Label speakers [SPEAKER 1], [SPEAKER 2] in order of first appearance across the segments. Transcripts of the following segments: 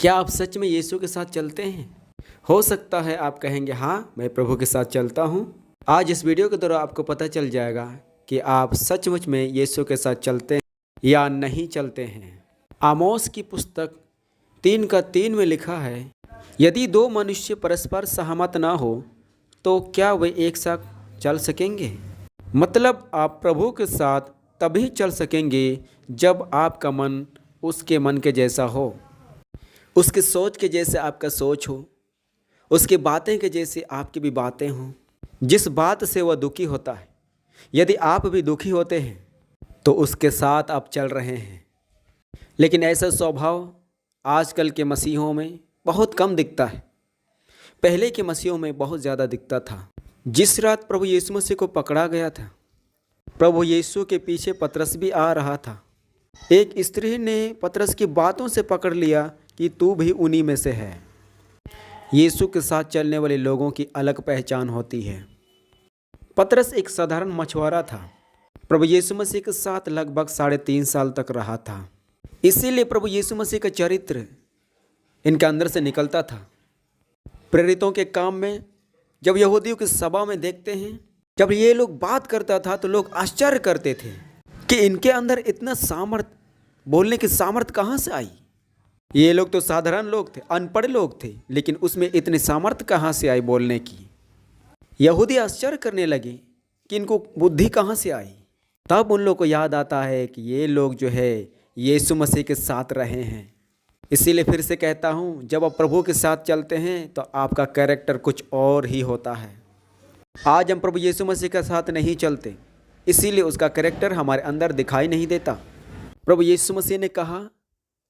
[SPEAKER 1] क्या आप सच में यीशु के साथ चलते हैं? हो सकता है आप कहेंगे हाँ, मैं प्रभु के साथ चलता हूँ। आज इस वीडियो के दौरान आपको पता चल जाएगा कि आप सचमुच में यीशु के साथ चलते हैं या नहीं चलते हैं। आमोस की पुस्तक 3:3 में लिखा है, यदि दो मनुष्य परस्पर सहमत ना हो तो क्या वे एक साथ चल सकेंगे? मतलब आप प्रभु के साथ तभी चल सकेंगे जब आपका मन उसके मन के जैसा हो, उसकी सोच के जैसे आपका सोच हो, उसकी बातें के जैसे आपकी भी बातें हों। जिस बात से वह दुखी होता है, यदि आप भी दुखी होते हैं तो उसके साथ आप चल रहे हैं। लेकिन ऐसा स्वभाव आजकल के मसीहों में बहुत कम दिखता है। पहले के मसीहों में बहुत ज़्यादा दिखता था। जिस रात प्रभु यीशु मसीह को पकड़ा गया था, प्रभु यीशु के पीछे पतरस भी आ रहा था। एक स्त्री ने पतरस की बातों से पकड़ लिया कि तू भी उन्हीं में से है। यीशु के साथ चलने वाले लोगों की अलग पहचान होती है। पतरस एक साधारण मछुआरा था। प्रभु यीशु मसीह के साथ लगभग 3.5 साल तक रहा था। इसीलिए प्रभु यीशु मसीह का चरित्र इनके अंदर से निकलता था। प्रेरितों के काम में जब यहूदियों की सभा में देखते हैं, जब ये लोग बात करता था तो लोग आश्चर्य करते थे कि इनके अंदर इतना सामर्थ, बोलने की सामर्थ कहाँ से आई। ये लोग तो साधारण लोग थे, अनपढ़ लोग थे, लेकिन उसमें इतनी सामर्थ कहाँ से आई बोलने की। यहूदी आश्चर्य करने लगे कि इनको बुद्धि कहाँ से आई। तब उन लोग को याद आता है कि ये लोग जो है यीशु मसीह के साथ रहे हैं। इसीलिए फिर से कहता हूँ, जब आप प्रभु के साथ चलते हैं तो आपका कैरेक्टर कुछ और ही होता है। आज हम प्रभु यीशु मसीह के साथ नहीं चलते, इसीलिए उसका कैरेक्टर हमारे अंदर दिखाई नहीं देता। प्रभु यीशु मसीह ने कहा,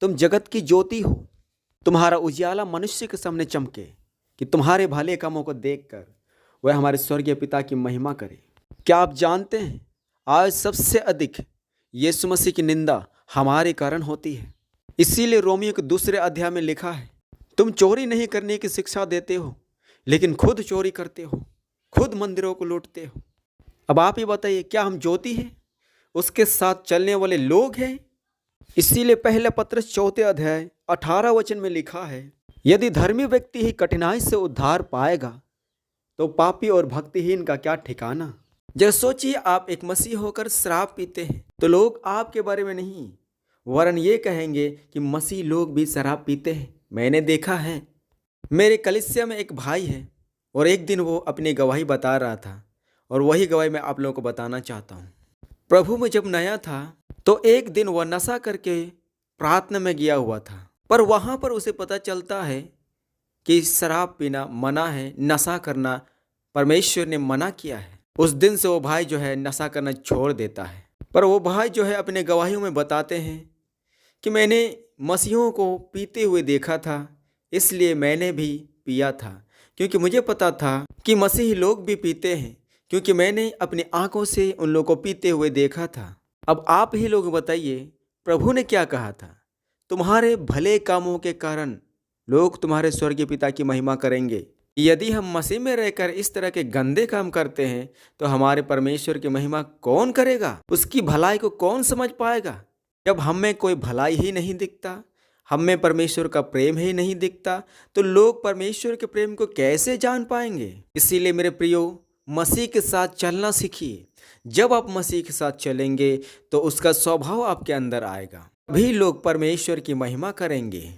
[SPEAKER 1] तुम जगत की ज्योति हो, तुम्हारा उजियाला मनुष्य के सामने चमके कि तुम्हारे भले कामों को देखकर वह हमारे स्वर्गीय पिता की महिमा करे। क्या आप जानते हैं, आज सबसे अधिक यीशु मसीह की निंदा हमारे कारण होती है। इसीलिए रोमियो के 2 अध्याय में लिखा है, तुम चोरी नहीं करने की शिक्षा देते हो, लेकिन खुद चोरी करते हो, खुद मंदिरों को लूटते हो। अब आप ही बताइए, क्या हम ज्योति हैं, उसके साथ चलने वाले लोग हैं? इसीलिए पहला पत्रस 4 अध्याय 18 वचन में लिखा है, यदि धर्मी व्यक्ति ही कठिनाई से उद्धार पाएगा तो पापी और भक्तिहीन का क्या ठिकाना। जब सोचिए, आप एक मसीह होकर शराब पीते हैं तो लोग आपके बारे में नहीं वरन ये कहेंगे कि मसीह लोग भी शराब पीते हैं। मैंने देखा है, मेरे कलीसिया में एक भाई है और एक दिन वो अपनी गवाही बता रहा था और वही गवाही मैं आप लोगों को बताना चाहता हूँ। प्रभु में जब नया था तो एक दिन वह नशा करके प्रार्थना में गया हुआ था, पर वहाँ पर उसे पता चलता है कि शराब पीना मना है, नशा करना परमेश्वर ने मना किया है। उस दिन से वो भाई जो है नशा करना छोड़ देता है। पर वो भाई जो है अपने गवाहियों में बताते हैं कि मैंने मसीहों को पीते हुए देखा था, इसलिए मैंने भी पिया था, क्योंकि मुझे पता था कि मसीही लोग भी पीते हैं, क्योंकि मैंने अपनी आंखों से उन लोगों को पीते हुए देखा था। अब आप ही लोग बताइए, प्रभु ने क्या कहा था, तुम्हारे भले कामों के कारण लोग तुम्हारे स्वर्गीय पिता की महिमा करेंगे। यदि हम मसीह में रहकर इस तरह के गंदे काम करते हैं तो हमारे परमेश्वर की महिमा कौन करेगा, उसकी भलाई को कौन समझ पाएगा। जब हम में कोई भलाई ही नहीं दिखता, हम में परमेश्वर का प्रेम ही नहीं दिखता, तो लोग परमेश्वर के प्रेम को कैसे जान पाएंगे। इसीलिए मेरे प्रियो, मसीह के साथ चलना सीखिए। जब आप मसीह के साथ चलेंगे तो उसका स्वभाव आपके अंदर आएगा, भी लोग परमेश्वर की महिमा करेंगे।